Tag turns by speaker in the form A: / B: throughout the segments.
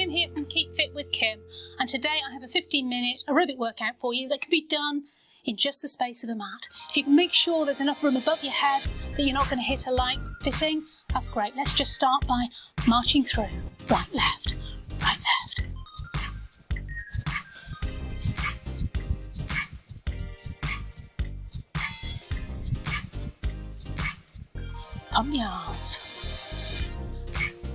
A: Kim here from Keep Fit with Kim, and today I have a 15-minute aerobic workout for you that can be done in just the space of a mat. If you can make sure there's enough room above your head that you're not going to hit a light fitting, that's great. Let's just start by marching through. Right, left, right, left. Pump the arms.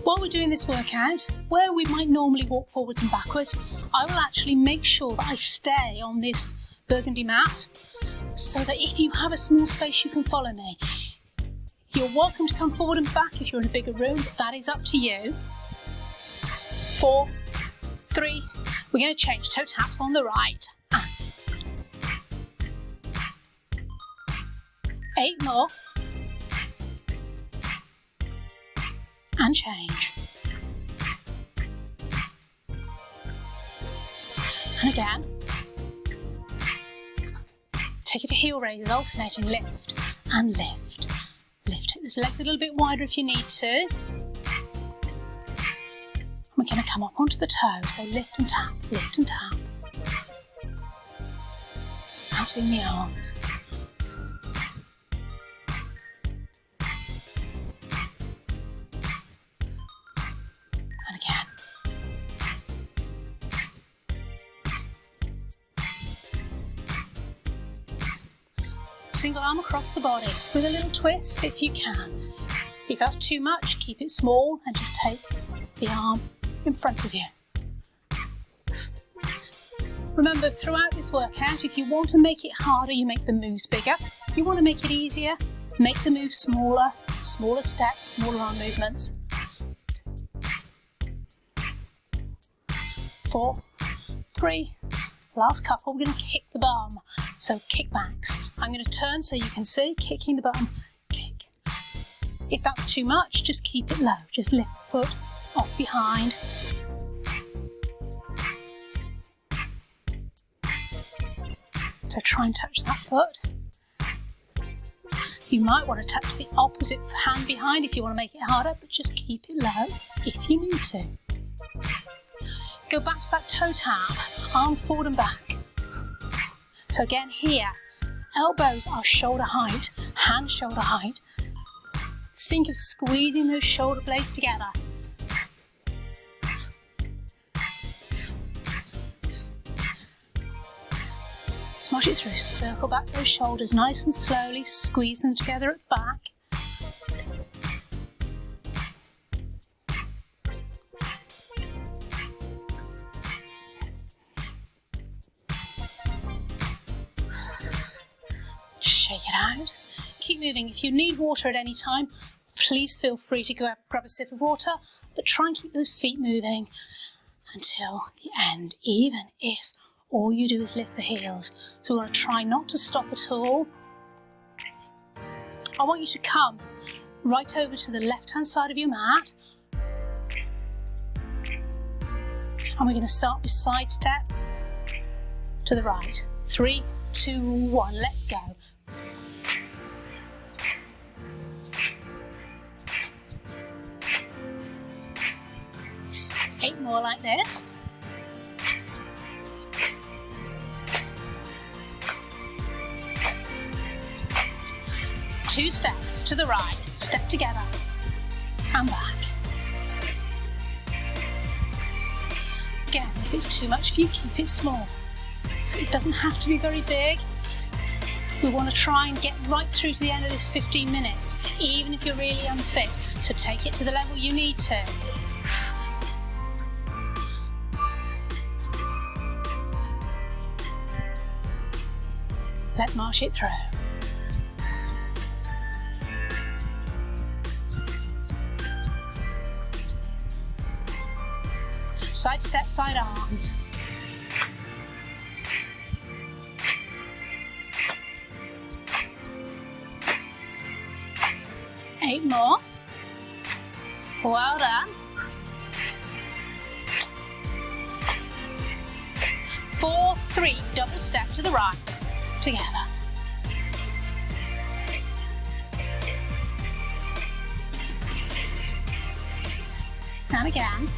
A: While we're doing this workout, where we might normally walk forwards and backwards, I will actually make sure that I stay on this burgundy mat so that if you have a small space you can follow me. You're welcome to come forward and back if you're in a bigger room, but that is up to you. 4, 3, we're going to change toe taps on the right. 8 more. And change. And again. Take it to heel raises, alternating lift and lift. Lift. Take those legs a little bit wider if you need to. We're going to come up onto the toe, so lift and tap, lift and tap. Now swing the arms. Single arm across the body with a little twist if you can. If that's too much, keep it small and just take the arm in front of you. Remember, throughout this workout, if you want to make it harder, you make the moves bigger. If you want to make it easier, make the moves smaller, smaller steps, smaller arm movements. 4, 3, last couple, we're going to kick the bum. So kickbacks. I'm going to turn so you can see, kicking the bum, kick. If that's too much, just keep it low. Just lift the foot off behind. So try and touch that foot. You might want to touch the opposite hand behind if you want to make it harder, but just keep it low if you need to. Go back to that toe tap, arms forward and back. So again here, elbows are shoulder height, hands shoulder height. Think of squeezing those shoulder blades together. Smash it through, circle back those shoulders nice and slowly, squeeze them together at the back. Shake it out. Keep moving. If you need water at any time, please feel free to grab a sip of water, but try and keep those feet moving until the end, even if all you do is lift the heels. So we're going to try not to stop at all. I want you to come right over to the left-hand side of your mat. And we're going to start with side step to the right. 3, 2, 1, let's go. 8 more like this. Two steps to the right, step together, and back. Again, if it's too much for you, keep it small. So it doesn't have to be very big. We want to try and get right through to the end of this 15 minutes, even if you're really unfit. So take it to the level you need to. Let's march it through. Side step, side arms. Eight more. Well done. 4, 3, double step to the right. Together. And again.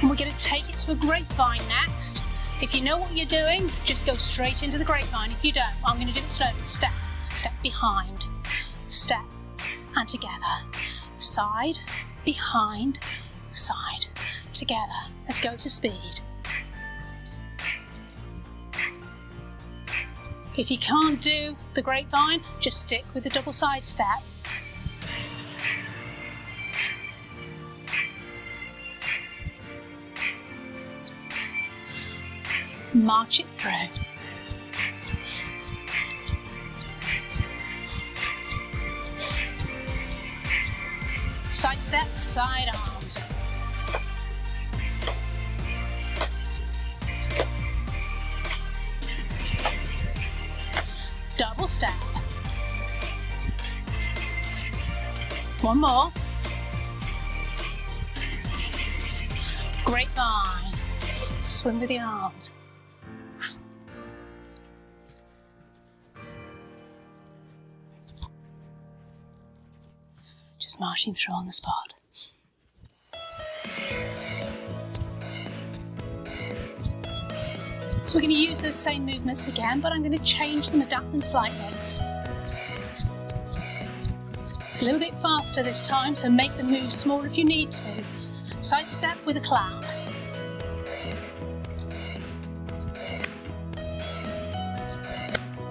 A: And we're going to take it to a grapevine next. If you know what you're doing, just go straight into the grapevine. If you don't, I'm going to do it slowly. Step, step behind, step, and together. Side, behind, side, together. Let's go to speed. If you can't do the grapevine, just stick with the double side step. March it through. Side step, side arms. Double step. One more. Grapevine. Swing with the arms. Just marching through on the spot. So we're going to use those same movements again, but I'm going to change them, adapt them slightly. A little bit faster this time, so make the move smaller if you need to. Side step with a clap.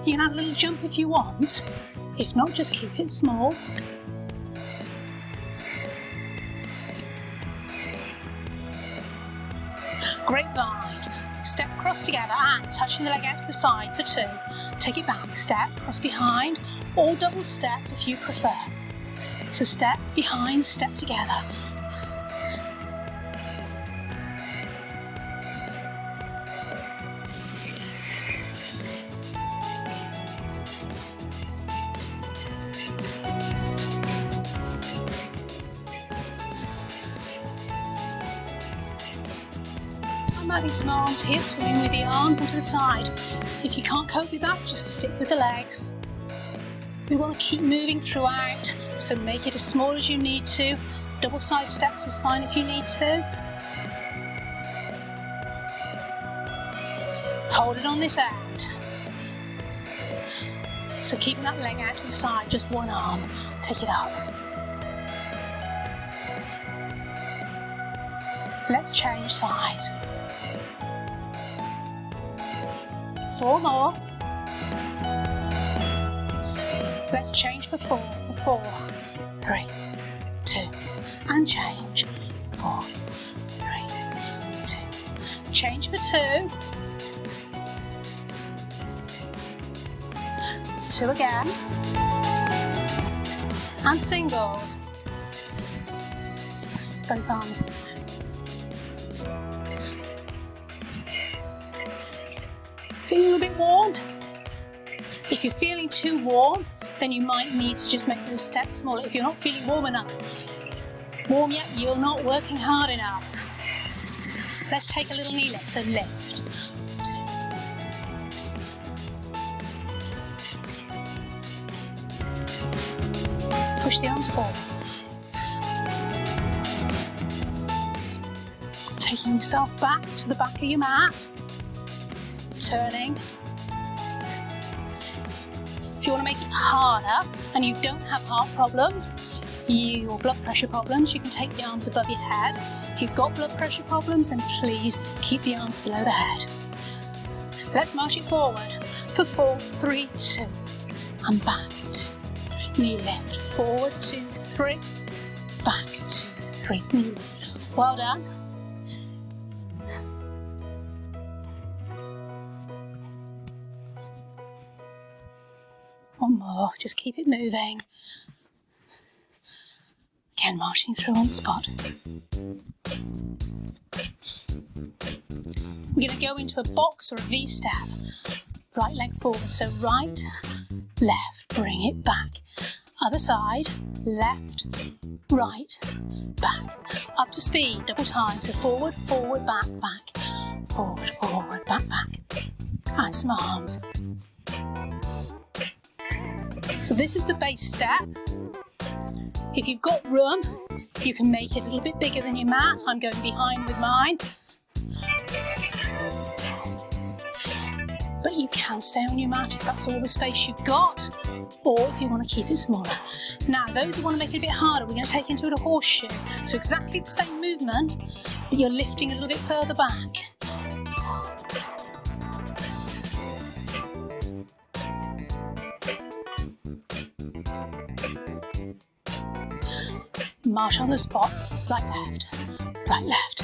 A: You can add a little jump if you want. If not, just keep it small. Grapevine. Step across together and touching the leg out to the side for 2. Take it back, step, cross behind, or double step if you prefer. So step, behind, step together. Adding some arms here, swinging with the arms onto the side. If you can't cope with that, just stick with the legs. We want to keep moving throughout, so make it as small as you need to. Double side steps is fine if you need to. Hold it on this end. So keeping that leg out to the side, just one arm. Take it up. Let's change sides. 4 more. Let's change for 4. 4, 3, 2, and change. 4, 3, 2. Change for 2. 2 again. And singles. Both arms. Feeling a bit warm? If you're feeling too warm, then you might need to just make those steps smaller. If you're not feeling warm yet, you're not working hard enough. Let's take a little knee lift, so lift. 2. Push the arms forward. Taking yourself back to the back of your mat. Turning. If you want to make it harder and you don't have heart problems or blood pressure problems, you can take the arms above your head. If you've got blood pressure problems, then please keep the arms below the head. Let's march it forward for 4, 3, 2, and back 2, 3. Knee lift, forward 2, 3, back 2, 3. Knee lift. Well done. One more, just keep it moving. Again, marching through on the spot. We're going to go into a box or a V step. Right leg forward, so right, left, bring it back. Other side, left, right, back. Up to speed, double time, so forward, forward, back, back. Forward, forward, back, back. And some arms. So this is the base step. If you've got room, You can make it a little bit bigger than your mat. I'm going behind with mine. But you can stay on your mat if that's all the space you've got, or if you want to keep it smaller. Now, those who want to make it a bit harder, we're going to take into it a horseshoe. So exactly the same movement, but you're lifting a little bit further back. March on the spot, right, left, right, left.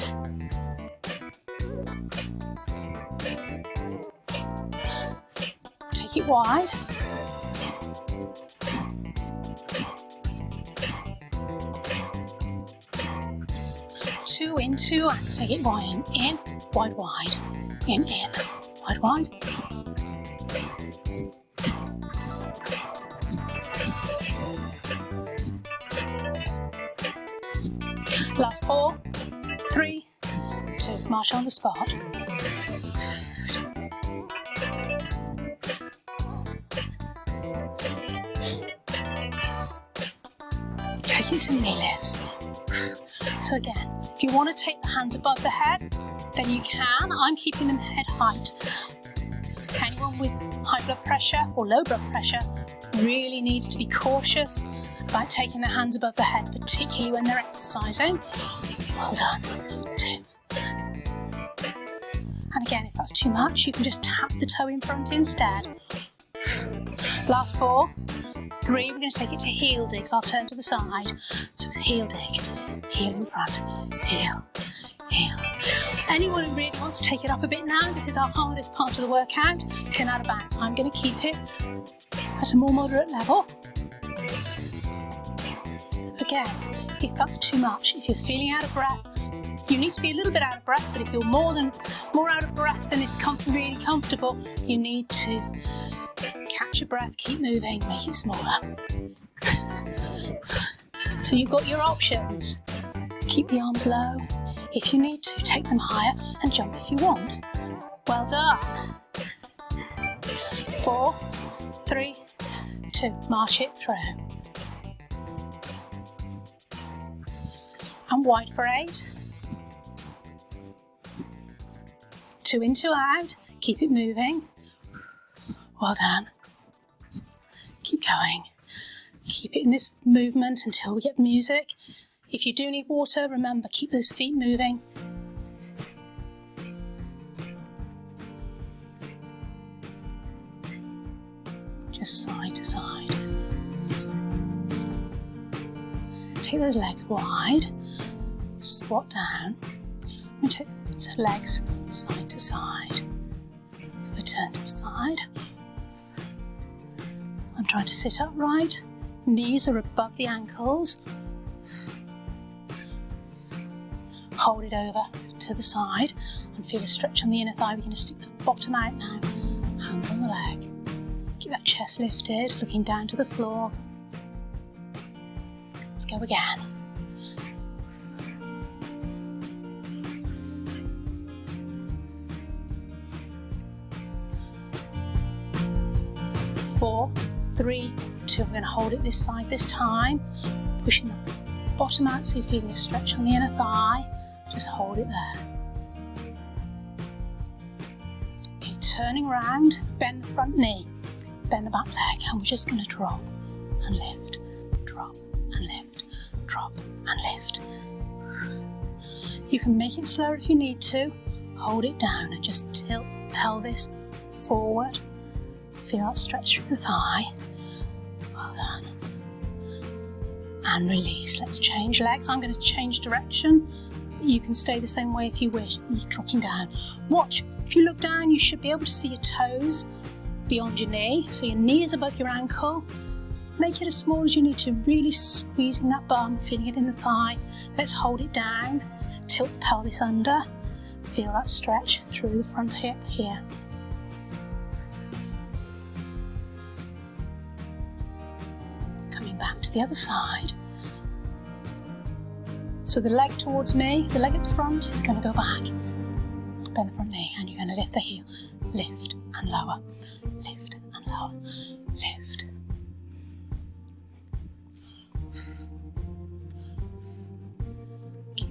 A: Take it wide. Two in, two out. Take it wide, in, wide, wide, in, wide, wide. Last 4, 3, 2, march on the spot. Take it to knee lifts. So again, if you want to take the hands above the head, then you can. I'm keeping them head height. Anyone with high blood pressure or low blood pressure really needs to be cautious about taking their hands above the head, particularly when they're exercising. Well done. 2. And again, if that's too much, you can just tap the toe in front instead. Last 4, 3, we're going to take it to heel digs. I'll turn to the side. So it's heel dig, heel in front, heel, heel. Anyone who really wants to take it up a bit now, this is our hardest part of the workout, can add a bounce. I'm going to keep it at a more moderate level. Again, if that's too much, if you're feeling out of breath, you need to be a little bit out of breath, but if you're more out of breath than is really comfortable, you need to catch your breath, keep moving, make it smaller. So you've got your options. Keep the arms low. If you need to, take them higher and jump if you want. Well done. 4, 3, 2, march it through. And wide for 8. 2 in, 2 out. Keep it moving. Well done. Keep going. Keep it in this movement until we get music. If you do need water, remember, keep those feet moving. Just side to side. Take those legs wide. Squat down. We take the legs side to side. So we turn to the side. I'm trying to sit upright. Knees are above the ankles. Hold it over to the side and feel a stretch on the inner thigh. We're going to stick the bottom out now. Hands on the leg. Keep that chest lifted, looking down to the floor. Let's go again. 4, 3, 2. We're going to hold it this side this time. Pushing the bottom out so you're feeling a stretch on the inner thigh. Just hold it there. Okay, turning around, bend the front knee, bend the back leg, and we're just going to drop and lift, drop and lift, drop and lift. You can make it slower if you need to. Hold it down and just tilt the pelvis forward. Feel that stretch through the thigh. Well done. And release. Let's change legs. I'm going to change direction. You can stay the same way if you wish. You're dropping down. Watch. If you look down, you should be able to see your toes beyond your knee. So your knee is above your ankle. Make it as small as you need to. Really squeezing that bum, feeling it in the thigh. Let's hold it down. Tilt the pelvis under. Feel that stretch through the front hip here. Coming back to the other side. So the leg towards me, the leg at the front is going to go back. Bend the front knee and you're going to lift the heel. Lift and lower. Lift and lower. Lift.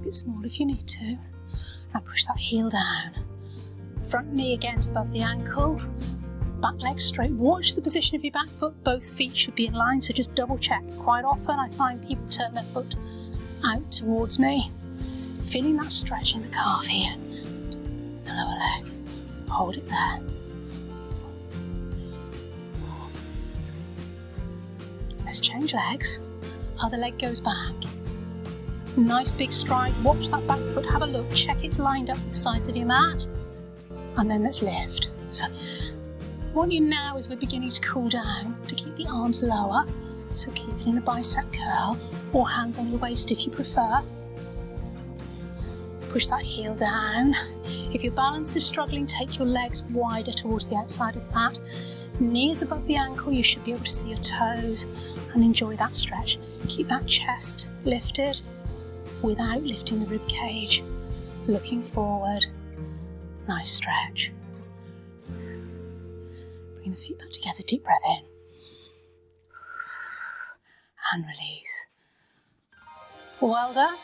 A: keep it small if you need to. Now push that heel down. Front knee again's above the ankle. Back leg straight. Watch the position of your back foot. Both feet should be in line, so just double check. Quite often I find people turn their foot out towards me. Feeling that stretch in the calf here. The lower leg. Hold it there. Let's change legs. Other leg goes back. Nice big stride. Watch that back foot. Have a look. Check it's lined up with the sides of your mat. And then let's lift. So what you now is we're beginning to cool down to keep the arms lower. So keep it in a bicep curl or hands on your waist if you prefer. Push that heel down. If your balance is struggling, take your legs wider towards the outside of the mat. Knees above the ankle, you should be able to see your toes and enjoy that stretch. Keep that chest lifted without lifting the rib cage. Looking forward. Nice stretch. Bring the feet back together, deep breath in. And release. Well done.